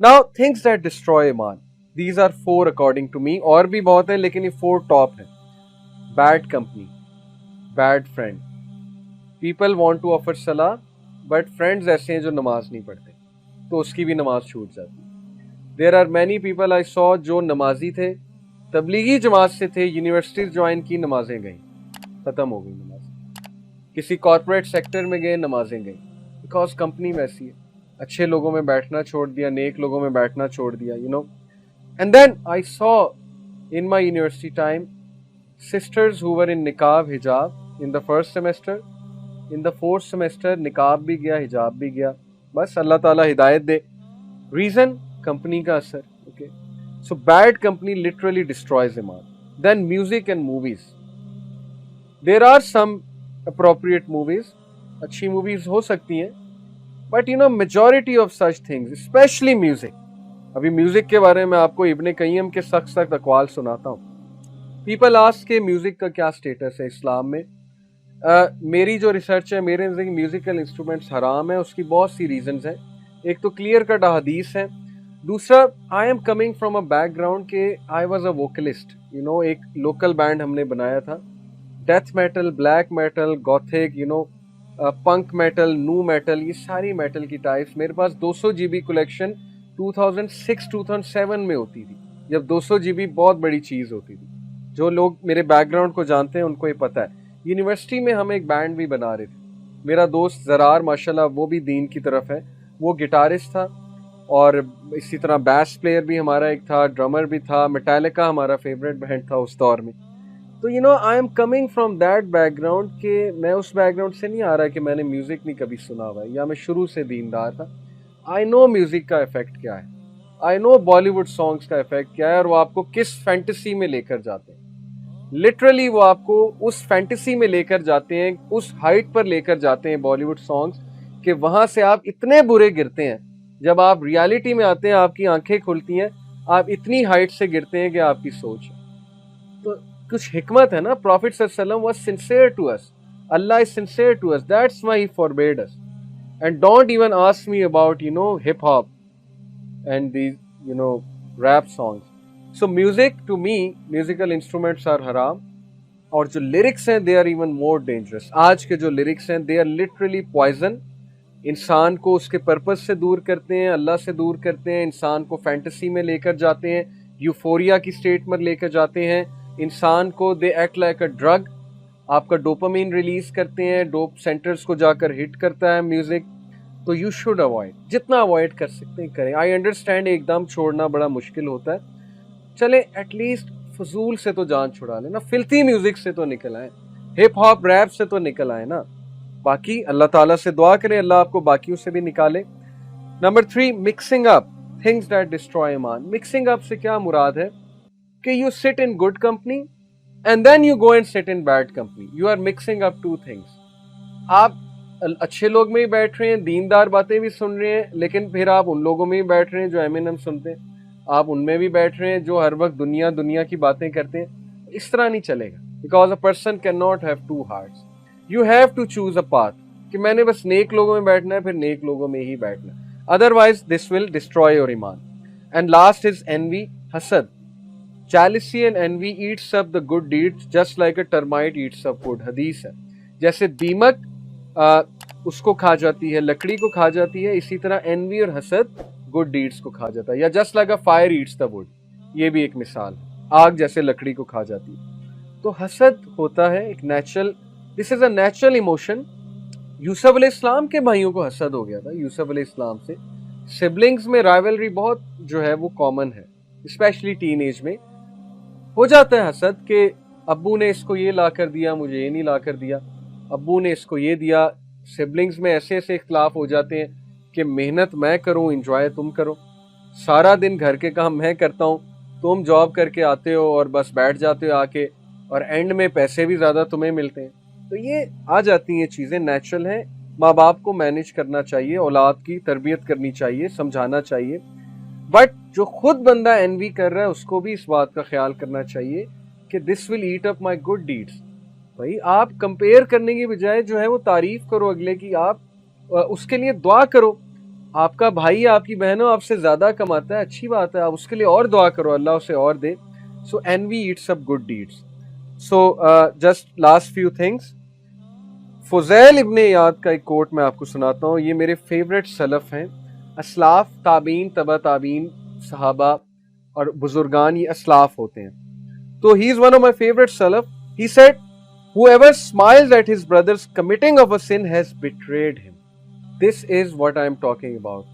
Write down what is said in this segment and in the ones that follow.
Now things that destroy ईमान, these are 4 according to me, और भी बहुत है लेकिन ये 4 टॉप है। Bad company, bad friend, people want to offer सलाह बट फ्रेंड्स ऐसे हैं जो नमाज नहीं पढ़ते, तो उसकी भी नमाज छूट जाती है। There are many people I saw जो नमाजी थे, तबलीगी जमात से थे, यूनिवर्सिटी ज्वाइन की, नमाजें गई, खत्म हो गई नमाज। किसी कॉर्पोरेट सेक्टर में गए, नमाजें गई, बिकॉज कंपनी वैसी है। अच्छे लोगों में बैठना छोड़ दिया, नेक लोगों में बैठना छोड़ दिया, you know. And then I saw in my university time sisters who were in niqab hijab in the first semester, in the fourth semester निकाब भी गया, हिजाब भी गया, बस अल्लाह ताला हिदायत दे। रीजन कंपनी का असर। Okay, so bad company literally destroys ईमान। Then music and movies, there are some appropriate movies, अच्छी मूवीज हो सकती हैं, but you know majority of such things, specially music. अभी म्यूजिक के बारे में आपको इब्ने कय्यम के सख्त सख्त अकवाल सुनाता हूँ। पीपल आस्क के म्यूजिक का क्या स्टेटस है इस्लाम में। मेरी जो रिसर्च है, मेरे नजदीक म्यूजिकल इंस्ट्रूमेंट्स हराम है। उसकी बहुत सी रीजंस हैं। एक तो क्लियर कट हदीस है, दूसरा I am coming from a background के I was a vocalist, you know. एक लोकल बैंड हमने बनाया था, death metal, black metal, gothic, you know, punk metal, nu metal, ये सारी मेटल की टाइप्स। मेरे पास 200 GB कलेक्शन 2006-2007 में होती थी, जब 200 GB बहुत बड़ी चीज़ होती थी। जो लोग मेरे बैकग्राउंड को जानते हैं उनको ये पता है। यूनिवर्सिटी में हम एक बैंड भी बना रहे थे। मेरा दोस्त ज़रार माशाल्लाह वो भी दीन की तरफ है, वो गिटारिस्ट था, और इसी तरह बैस प्लेयर भी हमारा एक था, ड्रमर भी था। मेटालिका हमारा फेवरेट बैंड था उस दौर में। तो you know I am coming from that background के मैं उस बैकग्राउंड से नहीं आ रहा कि मैंने म्यूज़िक नहीं कभी सुना हुआ है या मैं शुरू से दीनदार था। आई नो म्यूज़िक का इफेक्ट क्या है, आई नो बॉलीवुड सॉन्ग्स का इफेक्ट क्या है, और वो आपको किस फैंटेसी में लेकर जाते हैं। लिटरली वो आपको उस फैंटेसी में लेकर जाते हैं, उस हाइट पर लेकर जाते हैं बॉलीवुड सॉन्ग्स, कि वहां से आप इतने बुरे गिरते हैं। जब आप रियलिटी में आते हैं, आपकी आंखें खुलती हैं, आप इतनी हाइट से गिरते हैं कि आपकी सोच है। तो कुछ हिकमत है ना। प्रॉफिट सल्लल्लाहु अलैहि वसल्लम वाज सिंसियर टू अस, अल्लाह is sincere to us, that's why he forbade us. And don't even ask me about you know hip hop and these you know rap songs. So music to me, musical instruments are haram, और जो lyrics हैं they are even more dangerous. आज के जो lyrics हैं they are literally poison. इंसान को उसके पर्पस से दूर करते हैं, अल्लाह से दूर करते हैं, इंसान को फैंटेसी में लेकर जाते हैं, यूफोरिया की स्टेट में लेकर जाते हैं इंसान को। They act like a drug, आपका डोपामीन रिलीज करते हैं, डोप सेंटर्स को जाकर हिट करता है म्यूजिक। तो यू शुड अवॉइड, जितना अवॉइड कर सकते हैं करें। आई अंडरस्टैंड एकदम छोड़ना बड़ा मुश्किल होता है, चले एटलीस्ट फजूल से तो जान छुड़ा लेना, फिल्थी म्यूजिक से तो निकल आए, हिप हॉप रैप से तो निकल आए ना। बाकी अल्लाह ताला से दुआ करें अल्लाह आपको बाकियों से भी निकाले। Number 3, mixing up things that destroy ईमान। मिक्सिंग अप से क्या मुराद है कि you sit in good company and then you go and sit in bad company, you are mixing up two things. आप अच्छे लोग में ही बैठ रहे हैं, दीनदार बातें भी सुन रहे हैं, लेकिन फिर आप उन लोगों में ही बैठ रहे हैं जो एमिनेम सुनते हैं, आप उनमें भी बैठ रहे हैं जो हर वक्त दुनिया दुनिया की बातें करते हैं। इस तरह नहीं चलेगा, because a person can not have two hearts. You have to choose a path कि मैंने बस नेक लोगों में बैठना है, फिर नेक लोगों में ही बैठना है, otherwise this will destroy your ईमान। एंड लास्ट इज एनवी, हसद। Jealousy and envy eats up the good deeds just like a termite eats up wood, हदीस है। जैसे दीमक उसको खा जाती है, लकड़ी को खा जाती है, इसी तरह एनवी और हसद गुड डीड्स को खा जाता है। या just like a fire eats the wood, ये भी एक मिसाल है, आग जैसे लकड़ी को खा जाती है। तो हसद होता है एक natural, this is a natural emotion. Yusuf अलैहिस्सलाम के भाइयों को हसद हो गया था, यूसुफ अलैहिस्सलाम से। सिबलिंग्स में राइवलरी बहुत जो है वो कॉमन है, स्पेशली टीन एज में हो जाता है हसद कि अब्बू ने इसको ये ला कर दिया, मुझे ये नहीं ला कर दिया, अब्बू ने इसको ये दिया। सिबलिंग्स में ऐसे ऐसे इख्तलाफ हो जाते हैं कि मेहनत मैं करूं, इंजॉय तुम करो, सारा दिन घर के काम मैं करता हूं, तुम जॉब करके आते हो और बस बैठ जाते हो आके, और एंड में पैसे भी ज़्यादा तुम्हें मिलते हैं। तो ये आ जाती हैं चीज़ें, नेचुरल हैं। माँ बाप को मैनेज करना चाहिए, औलाद की तरबियत करनी चाहिए, समझाना चाहिए। बट जो खुद बंदा एनवी कर रहा है उसको भी इस बात का ख्याल करना चाहिए कि this will eat up my good deeds. भाई आप कंपेयर करने की बजाय जो है वो तारीफ करो अगले की, आप उसके लिए दुआ करो आपका भाई या आपकी बहन हो आपसे ज्यादा कमाता है, अच्छी बात है, आप उसके लिए और दुआ करो, अल्लाह उसे और दे. So envy eats up good deeds. So just last few things. Fuzail ibne Iyad का एक कोट मैं आपको सुनाता हूँ. ये मेरे फेवरेट सलफ हैं, असलाफ, ताबीन, तबा ताबीन, सहाबा और बुजुर्गान, ये असलाफ होते हैं. तो he is one of my favourite self. He said, whoever smiles at his brother's committing of a sin has betrayed him. This is what I am talking about.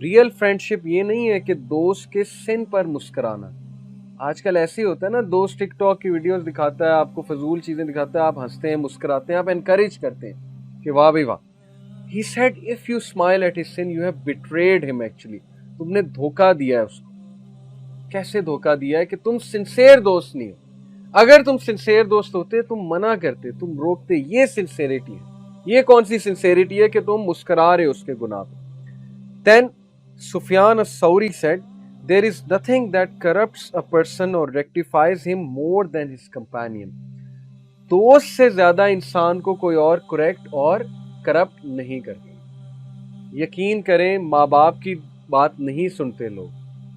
Real friendship ये नहीं है कि दोस्त के सिन पर मुस्कुराना. आजकल ऐसे ही होता है ना, दोस्त टिकटॉक की वीडियोस दिखाता है, आपको फजूल चीजें दिखाता है, आप हंसते हैं, मुस्कुराते हैं, आप एनकरेज करते हैं कि वाह भाई वाह. He said if you smile at his sin you have betrayed him actually. तुमने धोखा दिया है उसको. कैसे धोखा दिया है? कि तुम सिंसेयर दोस्त नहीं हो. अगर तुम सिंसेयर दोस्त होते तुम मना करते, तुम रोकते. ये सिंसेरिटी है. ये कौन सी सिंसेरिटी है कि तुम मुस्कुरा रहे हो उसके गुनाह पे. Then Sufyan as-Sauri said, there is nothing that corrupts a person or rectifies him more than his companion. दोस्त से ज्यादा इंसान को कोई और करेक्ट और करप्ट नहीं करता. यकीन करें, माँ बाप की बात नहीं सुनते लोग,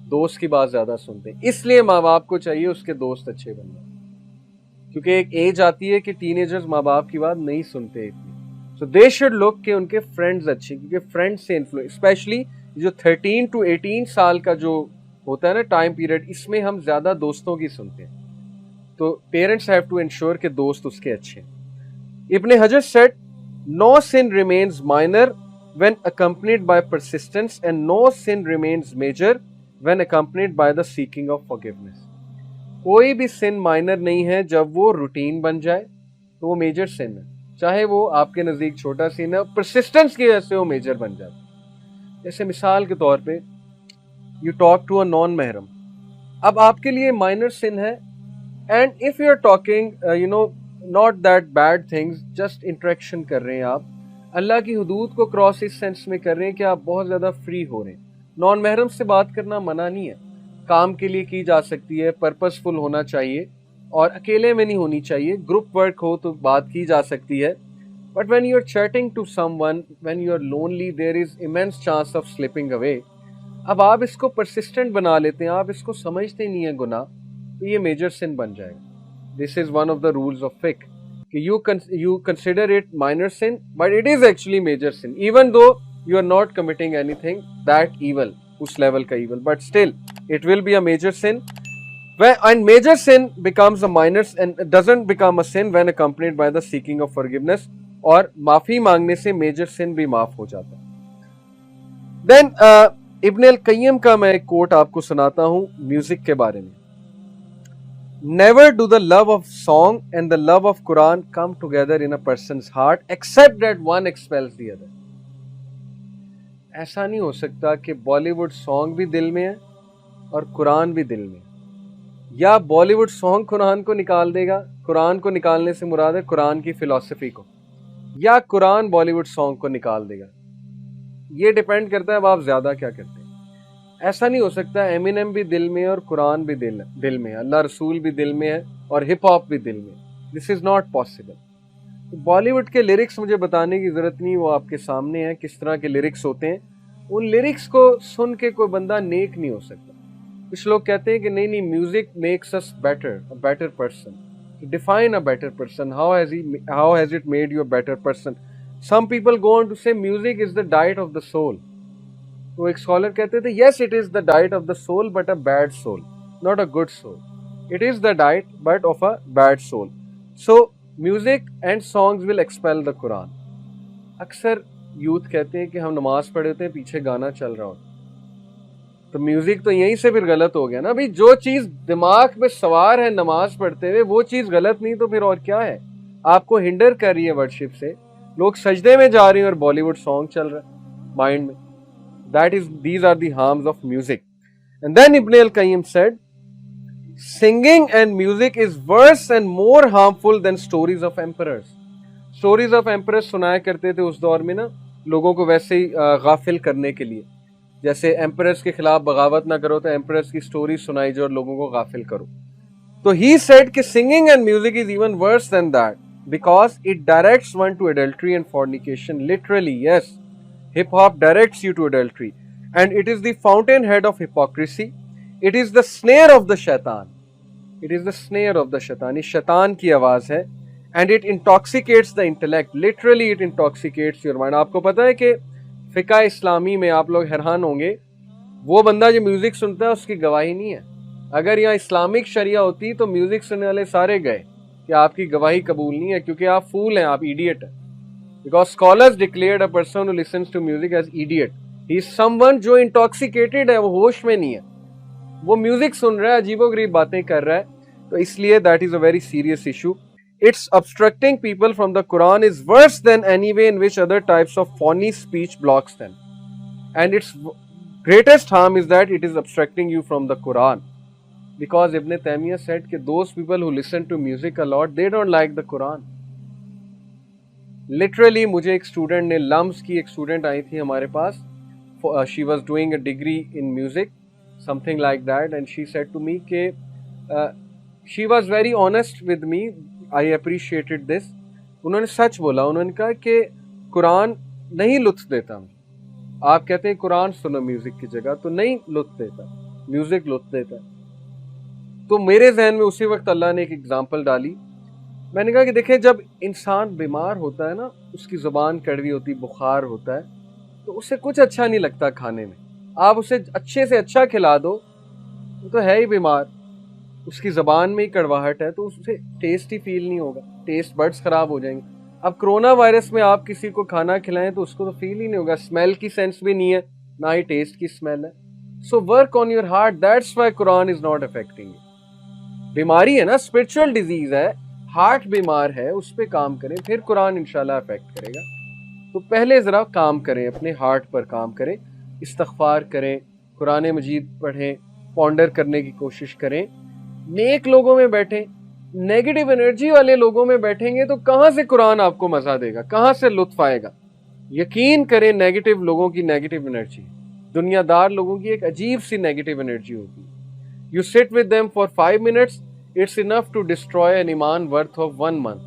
दोस्त की बात ज्यादा सुनते हैं. इसलिए माँ बाप को चाहिए उसके दोस्त अच्छे बनना, क्योंकि एक एज आती है कि टीनेजर्स माँ बाप की बात नहीं सुनते इतनी. सो दे शुड लुक कि उनके फ्रेंड्स अच्छे, क्योंकि फ्रेंड्स से इन्फ्लुएंस, स्पेशली जो 13 to 18 साल का जो होता है ना टाइम पीरियड, इसमें हम ज्यादा दोस्तों की सुनते हैं. तो पेरेंट्स हैव टू इंश्योर कि दोस्त उसके अच्छे. इब्ने हजर said, no sin remains minor when accompanied by persistence and no sin remains major when accompanied by the seeking of forgiveness. कोई भी सिन माइनर नहीं है जब वो रूटीन बन जाए तो वो मेजर सिन है, चाहे वो आपके नजदीक छोटा सिन है, परसिस्टेंस की वजह से वो मेजर बन जाता है. जैसे मिसाल के तौर पे you talk to a non महरम, अब आपके लिए माइनर सिन है, and if you are talking you know not that bad things, just interaction कर रहे हैं आप, अल्लाह की हुदूद को क्रॉस इस सेंस में कर रहे हैं कि आप बहुत ज्यादा फ्री हो रहे हैं. नॉन महरम से बात करना मना नहीं है, काम के लिए की जा सकती है, पर्पसफुल होना चाहिए और अकेले में नहीं होनी चाहिए. ग्रुप वर्क हो तो बात की जा सकती है. But when you are chatting to someone, when you are lonely, there is immense chance of slipping away. अब आप इसको परसिस्टेंट बना लेते हैं, आप इसको समझते नहीं है गुनाह, तो ये मेजर सिन बन जाएगा. This is one of the rules of फिक कि you consider it minor sin, but it is actually major sin, even though you are not committing anything that evil, उस level का evil, but still it will be a major sin. And major sin becomes a minor and doesn't become a sin when accompanied by the seeking of forgiveness. और माफी मांगने से major sin भी माफ हो जाता है. Then इब्न अल कय्यम का मैं एक कोट आपको सुनाता हूँ म्यूजिक के बारे में. Never do the love of song and the love of Quran come together in a person's heart except that one expels the other. ऐसा नहीं हो सकता कि बॉलीवुड सॉन्ग भी दिल में है और कुरान भी दिल में, या बॉलीवुड सॉन्ग कुरान को निकाल देगा, कुरान को निकालने से मुराद है कुरान की फिलॉसफी को, या कुरान बॉलीवुड सॉन्ग को निकाल देगा. ये डिपेंड करता है अब आप ज्यादा क्या करते हैं. ऐसा नहीं हो सकता एमिनेम भी दिल में है और कुरान भी दिल में है, अल्लाह रसूल भी दिल में है और हिप हॉप भी दिल में. This is not possible. Bollywood के लिरिक्स मुझे बताने की जरूरत नहीं, वो आपके सामने है किस तरह के लिरिक्स होते हैं. उन लिरिक्स को सुन के कोई बंदा नेक नहीं हो सकता. कुछ लोग कहते हैं कि नहीं नहीं, music makes us better, a better person. Define a better person. How has it made you a better person? Some people go on to say music is the diet of the soul. तो एक scholar कहते थे, yes it is the diet of the soul but a bad soul, not a good soul. It is the diet but of a bad soul. So music and songs will expel the Quran. अक्सर youth कहते हैं कि हम नमाज पढ़े होते हैं, पीछे गाना चल रहा होता, तो म्यूजिक तो यहीं से फिर गलत हो गया ना भाई. जो चीज दिमाग में सवार है नमाज पढ़ते हुए, वो चीज गलत नहीं तो फिर और क्या है? आपको हिंडर कर रही है वर्शिप से. लोग सजदे में जा रहे हैं और बॉलीवुड सॉन्ग चल रहा है माइंड में. These are the harms of music. And then Ibn al-Qayyim said, singing and music is worse and more harmful than stories of emperors. Stories of emperors सुनाया करते थे उस दौर में ना, लोगों को वैसे ही गाफिल करने के लिए. जैसे एम्परर्स के खिलाफ बगावत ना करो तो एम्परर्स की स्टोरी सुनाई जो और लोगों को गाफिल करो. तो he said कि singing and music is even worse than that because it directs one to adultery and fornication. Literally, yes. Hip hop directs you to adultery, and it is the fountainhead of hypocrisy. It is the snare of the shaitan. It is the snare of the shaitan. इस शैतान की आवाज है, and it intoxicates the intellect. Literally, it intoxicates your mind. आपको पता है कि फिका इस्लामी में आप लोग हैरान होंगे, वो बंदा जो म्यूजिक सुनता है उसकी गवाही नहीं है. अगर यहाँ इस्लामिक शरिया होती तो म्यूजिक सुनने वाले सारे गए कि आपकी गवाही कबूल नहीं है, क्योंकि आप फूल हैं, आप इडियट हैं. Because scholars declared a person who listens to music as idiot. He is someone जो intoxicated है, वो होश में नहीं है, वो म्यूजिक सुन रहा है, अजीबोगरीब बातें कर रहा है. तो इसलिए that is a very serious issue. It's obstructing people from the Quran is worse than any way in which other types of phony speech blocks them. And its greatest harm is that it is obstructing you from the Quran. Because Ibn Taymiyyah said that those people who listen to music a lot, they don't like the Quran. Literally, मुझे एक student ने, lumps की एक student I थी हमारे पास. She was doing a degree in music, something like that, and she said to me कि she was very honest with me. I appreciated this. उन्होंने सच बोला. उन्होंने कहा कि कुरान नहीं लुत्फ देता. आप कहते हैं कुरान सुनो म्यूजिक की जगह, तो नहीं लुत्फ देता, म्यूजिक लुत्फ देता. तो मेरे जहन में उसी वक्त अल्लाह ने एक एग्जाम्पल डाली. मैंने कहा कि देखें, जब इंसान बीमार होता है ना, उसकी ज़ुबान कड़वी होती, बुखार होता है, तो उसे कुछ अच्छा नहीं लगता खाने में. आप उसे अच्छे से अच्छा खिला दो, वो तो है ही बीमार, उसकी ज़बान में ही कड़वाहट है, तो उसे टेस्ट ही फील नहीं होगा, टेस्ट बड्स ख़राब हो जाएंगे. अब कोरोना वायरस में आप किसी को खाना खिलाएं तो उसको तो फील ही नहीं होगा, स्मेल की सेंस भी नहीं है, ना ही टेस्ट की स्मेल है. So work on your heart, that's why Quran is not affecting you. बीमारी है ना, स्पिरिचुअल डिजीज है, हार्ट बीमार है, उस पर काम करें, फिर कुरान इंशाल्लाह अफेक्ट करेगा. तो पहले ज़रा काम करें, अपने हार्ट पर काम करें, इस्तग़फ़ार करें, कुरान मजीद पढ़ें, पॉन्डर करने की कोशिश करें. नेक लोगों में बैठें. नेगेटिव एनर्जी वाले लोगों में बैठेंगे तो कहाँ से कुरान आपको मज़ा देगा, कहाँ से लुत्फ़ आएगा. यकीन करें, नेगेटिव लोगों की नेगेटिव एनर्जी, दुनियादार लोगों की एक अजीब सी नेगेटिव एनर्जी होती है. You sit with them for 5 minutes, it's enough to destroy an iman worth of 1 month.